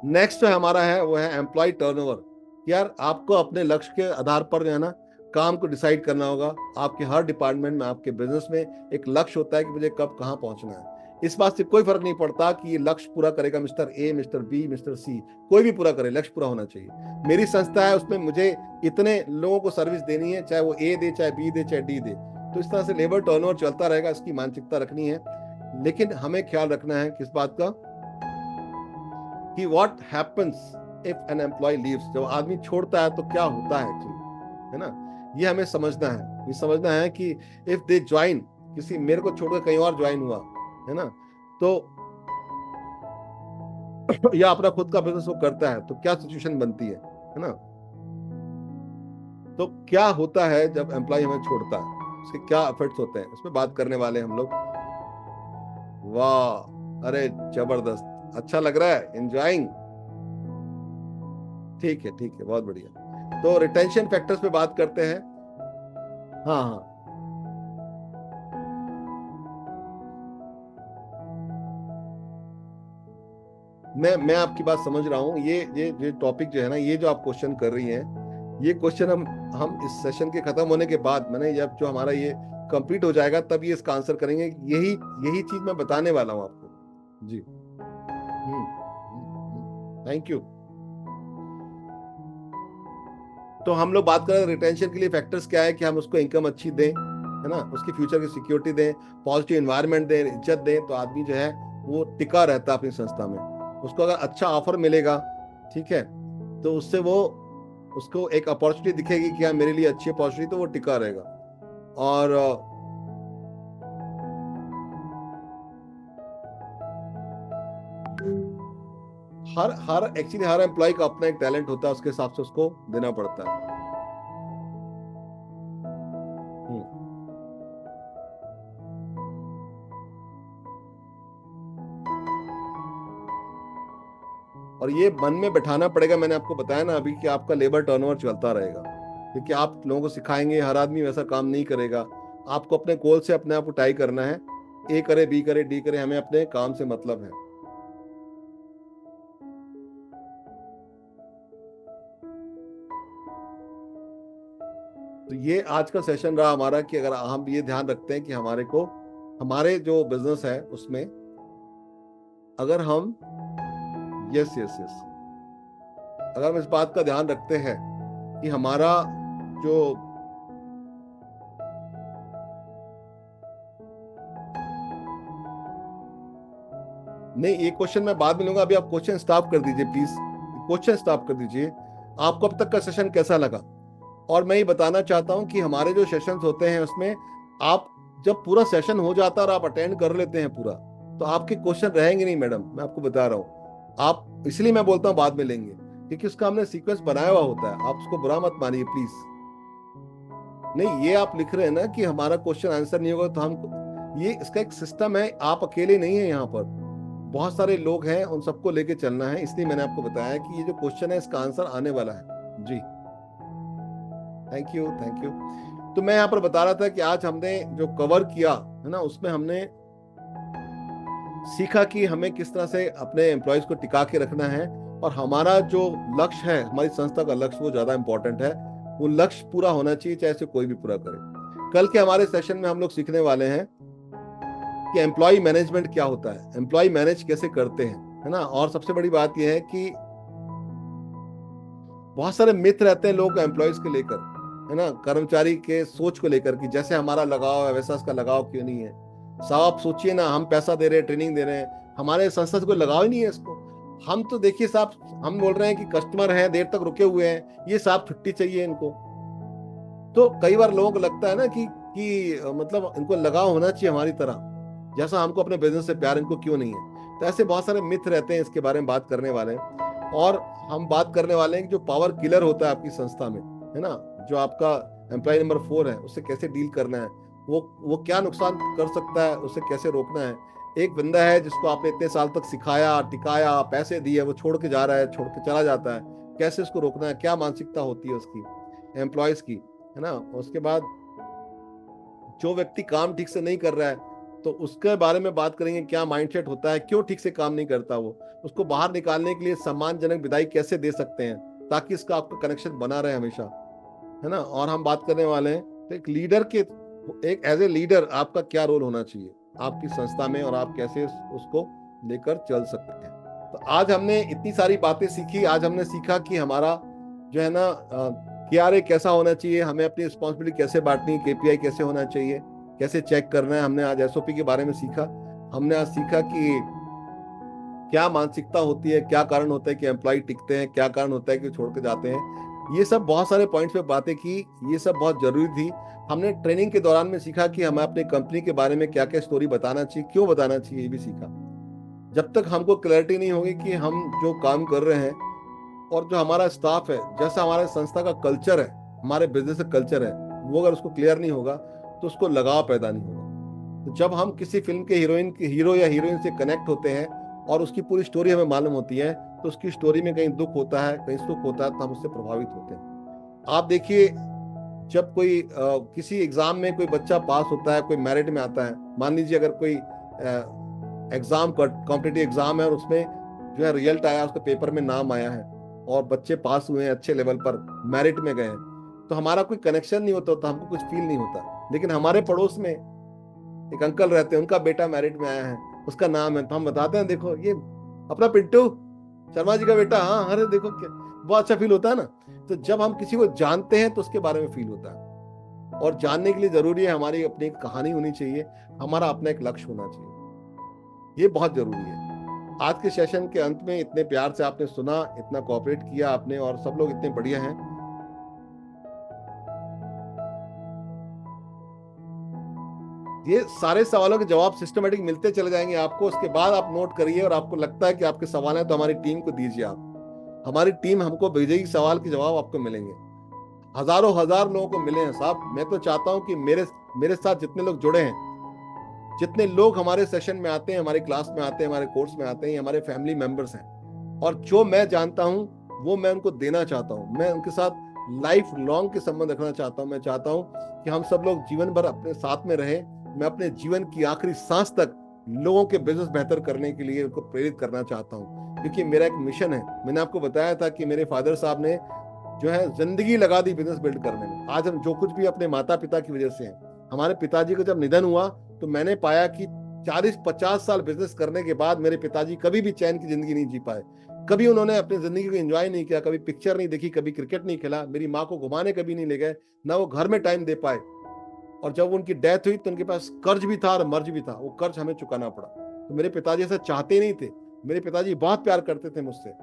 Next जो हमारा है वो है एम्प्लॉय टर्नओवर। यार आपको अपने लक्ष्य के आधार पर जो है ना काम को डिसाइड करना होगा। आपके हर डिपार्टमेंट में, आपके बिजनेस में एक लक्ष्य होता है कि मुझे कब कहाँ पहुंचना है। इस बात से कोई फर्क नहीं पड़ता कि ये लक्ष्य पूरा करेगा mister A, mister B, mister C, कोई भी पूरा करे, लक्ष्य पूरा होना चाहिए। मेरी संस्था है, उसमें मुझे इतने लोगों को सर्विस देनी है, चाहे वो ए दे, चाहे बी दे, चाहे डी दे। तो इस तरह से लेबर टर्नओवर चलता रहेगा, इसकी मानसिकता रखनी है। लेकिन हमें ख्याल रखना है किस बात का, कि what happens if an employee leaves. जब आदमी छोड़ता है तो क्या होता है एक्चुअली, है ना। ये हमें समझना है। ये समझना है कि इफ दे ज्वाइन, किसी मेरे को छोड़कर कहीं और ज्वाइन हुआ, है ना, तो या अपना खुद का बिजनेस वो करता है, तो क्या सिचुएशन बनती है ना। तो क्या होता है जब एम्प्लॉय हमें छोड़ता है, उसके क्या इफेक्ट्स होते हैं, उस पर बात करने वाले हैं हम लोग। वाह, अरे जबरदस्त, अच्छा लग रहा है, एंजॉइंग। ठीक है, ठीक है, बहुत बढ़िया। तो रिटेंशन फैक्टर्स पे बात करते हैं। हाँ हाँ, मैं आपकी बात समझ रहा हूँ। ये टॉपिक जो है ना, ये जो आप क्वेश्चन कर रही हैं, ये क्वेश्चन हम इस सेशन के खत्म होने के बाद, मैंने जब जो हमारा ये कंप्लीट हो जाएगा तब ये इसका आंसर करेंगे। यही यही चीज मैं बताने वाला हूँ आपको। जी। Thank you. तो हम लोग बात कर रहे हैं रिटेंशन के लिए फैक्टर्स क्या है, कि हम उसको इनकम अच्छी दें, है ना, उसकी फ्यूचर की सिक्योरिटी दें, पॉजिटिव इन्वायरमेंट दें, इज्जत दें, तो आदमी जो है वो टिका रहता है अपनी संस्था में। उसको अगर अच्छा ऑफर मिलेगा, ठीक है, तो उससे वो, उसको एक अपॉर्चुनिटी दिखेगी कि हाँ मेरे लिए अच्छी अपॉर्चुनिटी, तो वो टिका रहेगा। और हर हर एक्चुअली हर एम्प्लॉय का अपना एक टैलेंट होता है, उसके हिसाब से उसको देना पड़ता है। हम्म। और ये मन में बैठाना पड़ेगा, मैंने आपको बताया ना अभी, कि आपका लेबर टर्नओवर चलता रहेगा, क्योंकि आप लोगों को सिखाएंगे, हर आदमी वैसा काम नहीं करेगा। आपको अपने गोल से अपने आप को टाई करना है। ए करे, बी करे, डी करे, हमें अपने काम से मतलब है। तो ये आज का सेशन रहा हमारा, कि अगर हम ये ध्यान रखते हैं कि हमारे को, हमारे जो बिजनेस है उसमें, अगर हम, यस यस यस, अगर हम इस बात का ध्यान रखते हैं कि हमारा जो, नहीं ये क्वेश्चन मैं बाद में लूंगा, अभी आप क्वेश्चन स्टॉप कर दीजिए प्लीज। क्वेश्चन स्टॉप कर दीजिए। आपको अब तक का सेशन कैसा लगा? और मैं ये बताना चाहता हूं कि हमारे जो सेशंस होते हैं उसमें, आप जब पूरा सेशन हो जाता है और आप अटेंड कर लेते हैं पूरा, तो आपके क्वेश्चन रहेंगे नहीं मैडम, मैं आपको बता रहा हूँ। आप, इसलिए मैं बोलता हूँ बाद में लेंगे, क्योंकि उसका हमने सीक्वेंस बनाया हुआ होता है। आप उसको बुरा मत मानिए प्लीज। नहीं, ये आप लिख रहे हैं ना कि हमारा क्वेश्चन आंसर नहीं होगा तो हम, ये इसका एक सिस्टम है, आप अकेले नहीं है यहाँ पर, बहुत सारे लोग हैं, उन सबको लेके चलना है। इसलिए मैंने आपको बताया कि ये जो क्वेश्चन है इसका आंसर आने वाला है। जी, थैंक यू, थैंक यू। तो मैं यहाँ पर बता रहा था कि आज हमने जो कवर किया है ना, उसमें हमने सीखा कि हमें किस तरह से अपने एम्प्लॉयज को टिका के रखना है। और हमारा जो लक्ष्य है, हमारी संस्था का लक्ष्य, वो ज्यादा इंपॉर्टेंट है। वो लक्ष्य पूरा होना चाहिए, चाहे इसे कोई भी पूरा करे। कल के हमारे सेशन में हम लोग सीखने वाले हैं कि एम्प्लॉय मैनेजमेंट क्या होता है, एम्प्लॉय मैनेज कैसे करते हैं, है ना। और सबसे बड़ी बात यह है कि बहुत सारे मिथ रहते हैं लोगों को एम्प्लॉयज को लेकर, है ना, कर्मचारी के सोच को लेकर, कि जैसे हमारा लगाव है वैसा उसका लगाव क्यों नहीं है। साहब आप सोचिए ना, हम पैसा दे रहे हैं, ट्रेनिंग दे रहे हैं, हमारे संस्था से कोई लगाव ही नहीं है इसको। हम तो देखिए साहब, हम बोल रहे हैं कि कस्टमर हैं, देर तक रुके हुए हैं, ये साहब छुट्टी चाहिए इनको। तो कई बार लोगों को लगता है ना कि मतलब इनको लगाव होना चाहिए हमारी तरह, जैसा हमको अपने बिजनेस से प्यार, इनको क्यों नहीं है। तो ऐसे बहुत सारे मिथ रहते हैं, इसके बारे में बात करने वाले हैं। और हम बात करने वाले हैं कि जो पावर किलर होता है आपकी संस्था में, है ना, जो आपका एम्प्लॉय नंबर 4 है, उससे कैसे डील करना है, वो क्या नुकसान कर सकता है, उसे कैसे रोकना है। एक बंदा है जिसको आपने इतने साल तक सिखाया, टिकाया, पैसे दिए, वो छोड़ के जा रहा है, छोड़ के चला जाता है, कैसे उसको रोकना है, क्या मानसिकता होती है उसकी, एम्प्लॉयज की, है ना। उसके बाद जो व्यक्ति काम ठीक से नहीं कर रहा है, तो उसके बारे में बात करेंगे, क्या माइंडसेट होता है, क्यों ठीक से काम नहीं करता वो, उसको बाहर निकालने के लिए सम्मानजनक विदाई कैसे दे सकते हैं ताकि इसका आपका कनेक्शन बना रहे हमेशा, है ना। और हम बात करने वाले हैं तो एक लीडर के, एक एज ए लीडर आपका क्या रोल होना चाहिए आपकी संस्था में और आप कैसे उसको लेकर चल सकते हैं। तो आज हमने इतनी सारी बातें सीखी। आज हमने सीखा कि हमारा जो है ना KRA कैसा होना चाहिए, हमें अपनी रिस्पॉन्सिबिलिटी कैसे बांटनी है, KPI कैसे होना चाहिए, कैसे चेक करना है। हमने आज SOP के बारे में सीखा। हमने आज सीखा कि क्या मानसिकता होती है, क्या कारण होता है कि एम्प्लॉय टिकते हैं, क्या कारण होता है कि छोड़ के जाते हैं। ये सब बहुत सारे पॉइंट्स पे बातें की, ये सब बहुत जरूरी थी। हमने ट्रेनिंग के दौरान में सीखा कि हमें अपनी कंपनी के बारे में क्या क्या स्टोरी बताना चाहिए, क्यों बताना चाहिए, ये भी सीखा। जब तक हमको क्लैरिटी नहीं होगी कि हम जो काम कर रहे हैं और जो हमारा स्टाफ है, जैसा हमारे संस्था का कल्चर है, हमारे बिजनेस का कल्चर है, वो अगर उसको क्लियर नहीं होगा तो उसको लगाव पैदा नहीं होगा। तो जब हम किसी फिल्म के हीरो या हीरोइन से कनेक्ट होते हैं और उसकी पूरी स्टोरी हमें मालूम होती है, तो उसकी स्टोरी में कहीं दुख होता है, कहीं सुख होता है, तो हम उससे प्रभावित होते हैं। आप देखिए, जब कोई किसी एग्जाम में कोई बच्चा पास होता है, कोई मेरिट में आता है, मान लीजिए अगर कोई एग्जाम कॉम्पिटिटिव एग्जाम है और उसमें जो है रिजल्ट आया, उसके पेपर में नाम आया है और बच्चे पास हुए हैं, अच्छे लेवल पर मेरिट में गए हैं, तो हमारा कोई कनेक्शन नहीं होता, तो हमको कुछ फील नहीं होता। लेकिन हमारे पड़ोस में एक अंकल रहते हैं, उनका बेटा मेरिट में आया है, उसका नाम है, तो हम बताते हैं देखो ये अपना पिंटू शर्मा जी का बेटा, हाँ अरे देखो क्या, बहुत अच्छा फील होता है ना। तो जब हम किसी को जानते हैं तो उसके बारे में फील होता है। और जानने के लिए जरूरी है हमारी अपनी एक कहानी होनी चाहिए, हमारा अपना एक लक्ष्य होना चाहिए, ये बहुत जरूरी है। आज के सेशन के अंत में इतने प्यार से आपने सुना, इतना कोऑपरेट किया आपने, और सब लोग इतने बढ़िया हैं। ये सारे सवालों के जवाब सिस्टमेटिक मिलते चले जाएंगे आपको, उसके बाद आप नोट करिए, और आपको लगता है कि आपके सवाल है तो हमारी टीम को दीजिए। आप, हमारी टीम हमको भेजेगी, सवाल के जवाब आपको मिलेंगे। हजारों हजार लोगों को मिले हैं साहब। मैं तो चाहता हूं कि मेरे मेरे साथ जितने लोग जुड़े हैं, जितने लोग हमारे सेशन में आते हैं, हमारे क्लास में आते हैं, हमारे कोर्स में आते हैं, हमारे फैमिली मेंबर्स हैं, और जो मैं जानता हूं वो मैं उनको देना चाहता हूं। मैं उनके साथ लाइफ लॉन्ग के संबंध रखना चाहता हूं। मैं चाहता हूं कि हम सब लोग जीवन भर अपने साथ में रहें। मैं अपने जीवन की आखिरी सांस तक लोगों के बिजनेस बेहतर करने के लिए उनको प्रेरित करना चाहता हूं, क्योंकि मेरा एक मिशन है। मैंने आपको बताया था कि मेरे फादर साहब ने जो है जिंदगी लगा दी बिजनेस बिल्ड करने में। आज हम जो कुछ भी अपने माता पिता की वजह से हैं। हमारे पिताजी का जब निधन हुआ तो मैंने पाया कि 40-50 साल बिजनेस करने के बाद मेरे पिताजी कभी भी चैन की जिंदगी नहीं जी पाए। कभी उन्होंने अपनी जिंदगी को एंजॉय नहीं किया, कभी पिक्चर नहीं देखी, कभी क्रिकेट नहीं खेला, मेरी माँ को घुमाने कभी नहीं ले गए, ना वो घर में टाइम दे पाए। और जब उनकी डेथ हुई तो उनके पास कर्ज भी था और मर्ज भी था, वो कर्ज हमें चुकाना पड़ा। तो मेरे पिताजी ऐसा चाहते नहीं थे। मेरे पिताजी बहुत प्यार करते थे मुझसे,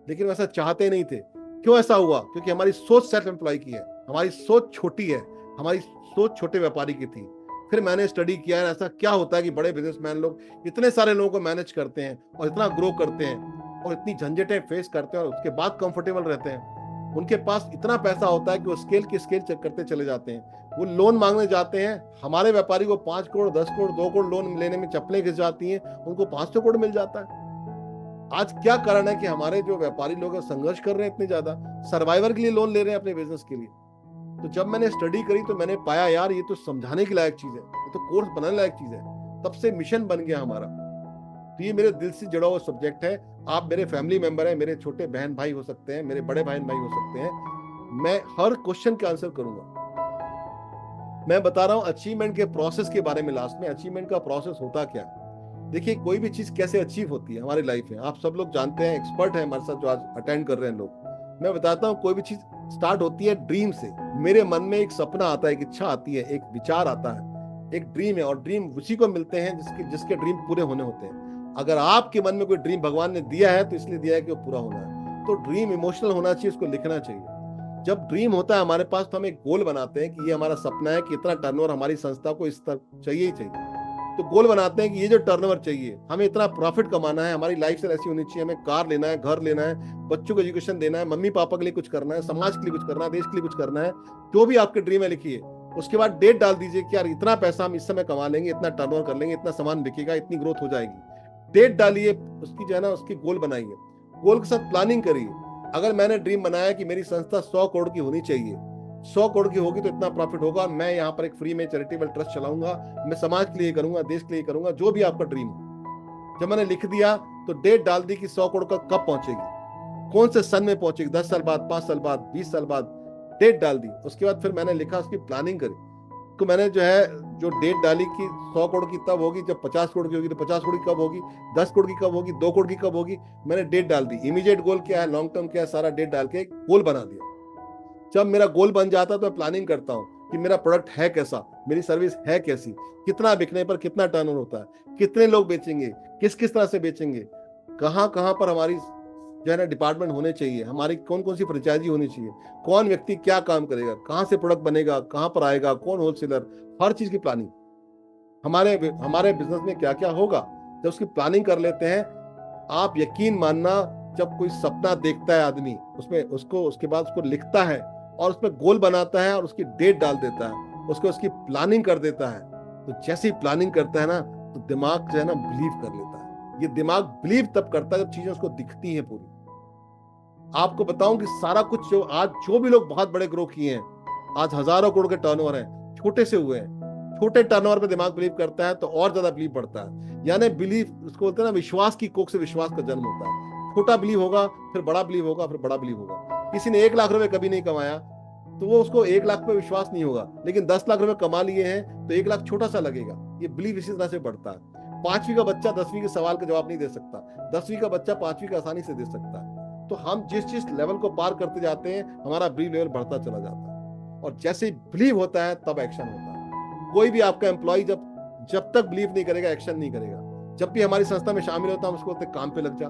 लेकिन वैसा चाहते नहीं थे। क्यों ऐसा हुआ? क्योंकि हमारी सोच सेल्फ एम्प्लॉय की है, हमारी सोच छोटी है, हमारी सोच छोटे व्यापारी की थी। फिर मैंने स्टडी किया है ऐसा क्या होता है कि बड़े बिजनेसमैन लोग इतने सारे लोगों को मैनेज करते हैं और इतना ग्रो करते हैं और इतनी झंझटें फेस करते हैं और उसके बाद कंफर्टेबल रहते हैं। उनके पास इतना पैसा होता है कि वो स्केल चेक करते चले जाते हैं। वो लोन मांगने जाते हैं, हमारे व्यापारी को 5 करोड़ 10 करोड़ 2 करोड़ लोन लेने में चप्पलें घिस जाती हैं, उनको 500 करोड़ मिल जाता है। आज क्या कारण है कि हमारे जो व्यापारी लोग संघर्ष कर रहे हैं इतने ज्यादा, सर्वाइवर के लिए लोन ले रहे हैं अपने बिजनेस के लिए। तो जब मैंने स्टडी करी तो मैंने पाया यार ये तो समझाने की लायक चीज है, ये तो कोर्स बनाने लायक चीज है। तब से मिशन बन गया हमारा। तो ये मेरे दिल से जुड़ा हुआ सब्जेक्ट है। आप मेरे फैमिली मेंबर हैं, मेरे छोटे बहन भाई हो सकते हैं, मेरे बड़े बहन भाई हो सकते हैं। मैं हर क्वेश्चन का आंसर करूंगा। मैं बता रहा हूं अचीवमेंट के प्रोसेस के बारे में। लास्ट में अचीवमेंट का प्रोसेस होता क्या। देखिए कोई भी चीज कैसे अचीव होती है हमारी लाइफ में, आप सब लोग जानते हैं, एक्सपर्ट है हमारे साथ जो आज अटेंड कर रहे हैं लोग। मैं बताता हूँ कोई भी चीज स्टार्ट होती है ड्रीम से। मेरे मन में एक सपना आता है, एक इच्छा आती है, एक विचार आता है, एक ड्रीम है, और ड्रीम उसी को मिलते हैं जिसके ड्रीम पूरे होने होते हैं। अगर आपके मन में कोई ड्रीम भगवान ने दिया है तो इसलिए दिया है कि वो पूरा होना है। तो ड्रीम इमोशनल होना चाहिए, उसको लिखना चाहिए। जब ड्रीम होता है हमारे पास तो हम एक गोल बनाते हैं कि ये हमारा सपना है कि इतना टर्नओवर हमारी संस्था को इस तरह चाहिए ही चाहिए। तो गोल बनाते हैं कि ये जो टर्नओवर चाहिए, हमें इतना प्रॉफिट कमाना है, हमारी लाइफस्टाइल ऐसी होनी चाहिए, हमें कार लेना है, घर लेना है, बच्चों को एजुकेशन देना है, मम्मी पापा के लिए कुछ करना है, समाज के लिए कुछ करना है, देश के लिए कुछ करना है। जो भी आपके ड्रीम है लिखिए। उसके बाद डेट डाल दीजिए कि यार इतना पैसा हम इस समय कमा लेंगे, इतना टर्नओवर कर लेंगे, इतना सामान बिकेगा, इतनी ग्रोथ हो जाएगी। डेट डालिए, उसकी जो है ना उसकी गोल बनाइए, गोल के साथ प्लानिंग करिए। अगर मैंने ड्रीम बनाया कि मेरी संस्था 100 करोड़ की होनी चाहिए, 100 करोड़ की होगी तो इतना प्रॉफिट होगा, मैं यहाँ पर एक फ्री में चैरिटेबल ट्रस्ट चलाऊंगा, मैं समाज के लिए करूंगा, देश के लिए करूंगा, जो भी आपका ड्रीम हो। जब मैंने लिख दिया तो डेट डाल दी कि 100 करोड़ का कब पहुंचेगी, कौन से सन में पहुंचेगी, 10 साल बाद, 5 साल बाद, 20 साल बाद, डेट डाल दी। उसके बाद फिर मैंने लिखा, उसकी प्लानिंग करी। तो मैंने जो डेट डाली कि 100 करोड़ की तब होगी जब 50 करोड़ की होगी, तो 50 करोड़ की कब होगी, 10 करोड़ की कब होगी, 2 करोड़ की कब होगी, मैंने डेट डाल दी। इमीडिएट गोल क्या है, लॉन्ग टर्म क्या है, सारा डेट डाल के एक गोल बना दिया। जब मेरा गोल बन जाता है तो मैं प्लानिंग करता हूँ कि मेरा प्रोडक्ट है कैसा, मेरी सर्विस है कैसी, कितना बिकने पर कितना टर्नओवर होता है, कितने लोग बेचेंगे, किस किस तरह से बेचेंगे, कहाँ कहाँ पर हमारी जो है ना डिपार्टमेंट होने चाहिए, हमारी कौन कौन सी फ्रेंचाइजी होनी चाहिए, कौन व्यक्ति क्या काम करेगा, कहाँ से प्रोडक्ट बनेगा, कहाँ पर आएगा, कौन होलसेलर, हर चीज की प्लानिंग। हमारे हमारे बिजनेस में क्या क्या होगा, जब उसकी प्लानिंग कर लेते हैं, आप यकीन मानना, जब कोई सपना देखता है आदमी, उसमें उसको उसके बाद उसको लिखता है और उसमें गोल बनाता है और उसकी डेट डाल देता है, उसकी प्लानिंग कर देता है, तो जैसे ही प्लानिंग करता है ना, तो दिमाग जो है ना बिलीव कर लेता है। ये दिमाग बिलीव तब करता है जब चीजें उसको दिखती हैं पूरी। आपको बताऊं कि सारा कुछ जो भी लोग बहुत बड़े ग्रो किए हैं, आज हजारों करोड़ के टर्नओवर हैं, छोटे से हुए हैं, छोटे टर्नओवर पे दिमाग बिलीव करता है तो और ज्यादा बिलीव बढ़ता है। यानी बिलीव उसको बोलते हैं ना, विश्वास की कोख से विश्वास का जन्म होता है। छोटा बिलीव होगा, फिर बड़ा बिलीव होगा, फिर बड़ा बिलीव होगा। किसी ने 1 लाख रुपए कभी नहीं कमाया तो वो उसको 1 लाख पे विश्वास नहीं होगा, लेकिन 10 लाख रुपए कमा लिए हैं तो 1 लाख छोटा सा लगेगा। ये बिलीव इसी तरह से बढ़ता है। 5वीं का बच्चा 10वीं के सवाल का जवाब नहीं दे सकता, 10वीं का बच्चा 5वीं का आसानी से दे सकता है। तो हम जिस जिस लेवल को पार करते जाते हैं, हमारा बिलीव लेवल बढ़ता चला जाता है। और जैसे बिलीव होता है तब एक्शन होता है। कोई भी आपका एम्प्लॉय जब तक बिलीव नहीं करेगा, एक्शन नहीं करेगा। जब भी हमारी संस्था में शामिल होता है, हम उसको बोलते काम पे लग जा।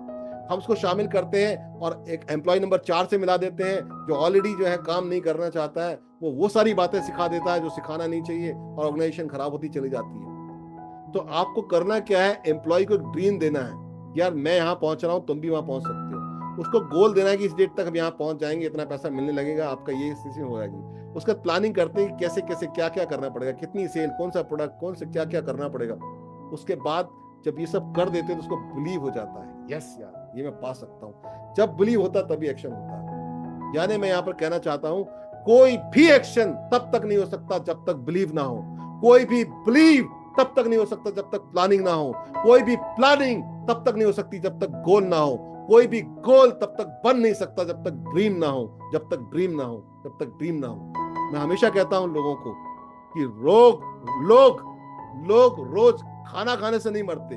हम उसको शामिल करते हैं और एक एम्प्लॉय नंबर 4 से मिला देते हैं, जो ऑलरेडी जो है काम नहीं करना चाहता है, वो सारी बातें सिखा देता है जो सिखाना नहीं चाहिए, और ऑर्गेनाइजेशन खराब होती चली जाती है। तो आपको करना क्या है, एम्प्लॉय को एक ड्रीम देना है, यार मैं यहाँ पहुंच रहा हूँ, तुम भी वहां पहुंच सकते हो। उसको गोल देना है कि इस डेट तक हम यहाँ पहुंच जाएंगे, इतना पैसा मिलने लगेगा, आपका ये स्थिति हो जाएगी। उसका प्लानिंग करते हैं कि कैसे कैसे क्या क्या करना पड़ेगा, कितनी सेल, कौन सा प्रोडक्ट, कौन से क्या क्या करना पड़ेगा। उसके बाद जब ये सब कर देते हैं तो उसको बिलीव हो जाता है, यस यार ये मैं पा सकता हूँ। जब बिलीव होता है तभी एक्शन होता है। यानी मैं यहाँ पर कहना चाहता हूँ, कोई भी एक्शन तब तक नहीं हो सकता जब तक बिलीव ना हो, कोई भी बिलीव तब तक नहीं हो सकता जब तक प्लानिंग ना हो, कोई भी प्लानिंग तब तक नहीं हो सकती जब तक गोल ना हो, कोई भी गोल तब तक बन नहीं सकता जब तक ड्रीम ना हो, जब तक ड्रीम ना हो, जब तक ड्रीम ना हो। मैं हमेशा कहता हूं लोगों को कि लोग लोग रोज खाना खाने से नहीं मरते,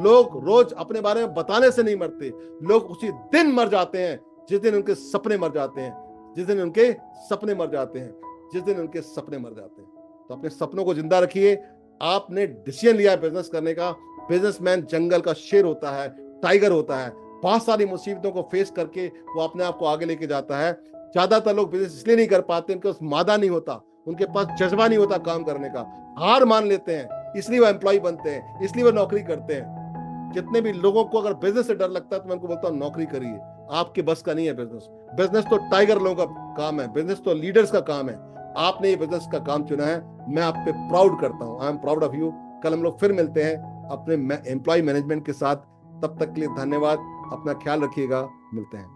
लोग रोज अपने बारे में बताने से नहीं मरते, लोग उसी दिन मर जाते हैं जिस दिन उनके सपने मर जाते हैं, जिस दिन उनके सपने मर जाते हैं, जिस दिन उनके सपने मर जाते हैं। तो अपने सपनों को जिंदा रखिए। आपने डिसीजन लिया बिजनेस करने का, बिजनेसमैन जंगल का शेर होता है, टाइगर होता है। बहुत सारी मुसीबतों को फेस करके वो अपने आप को आगे लेके जाता है। ज्यादातर लोग बिजनेस इसलिए नहीं कर पाते, उनके पास मादा नहीं होता, उनके पास जज्बा नहीं होता काम करने का, हार मान लेते हैं, इसलिए वो एम्प्लॉय बनते हैं, इसलिए वो नौकरी करते हैं। जितने भी लोगों को अगर बिजनेस से डर लगता है तो मैं उनको बोलता हूँ नौकरी करिए, आपके बस का नहीं है बिजनेस। बिजनेस तो टाइगर लोगों का काम है, बिजनेस तो लीडर्स का काम है। आपने ये बिजनेस का काम चुना है, मैं आप पे प्राउड करता हूँ, I am proud of you. कल हम लोग फिर मिलते हैं अपने एम्प्लॉय मैनेजमेंट के साथ। तब तक के लिए धन्यवाद, अपना ख्याल रखिएगा, मिलते हैं।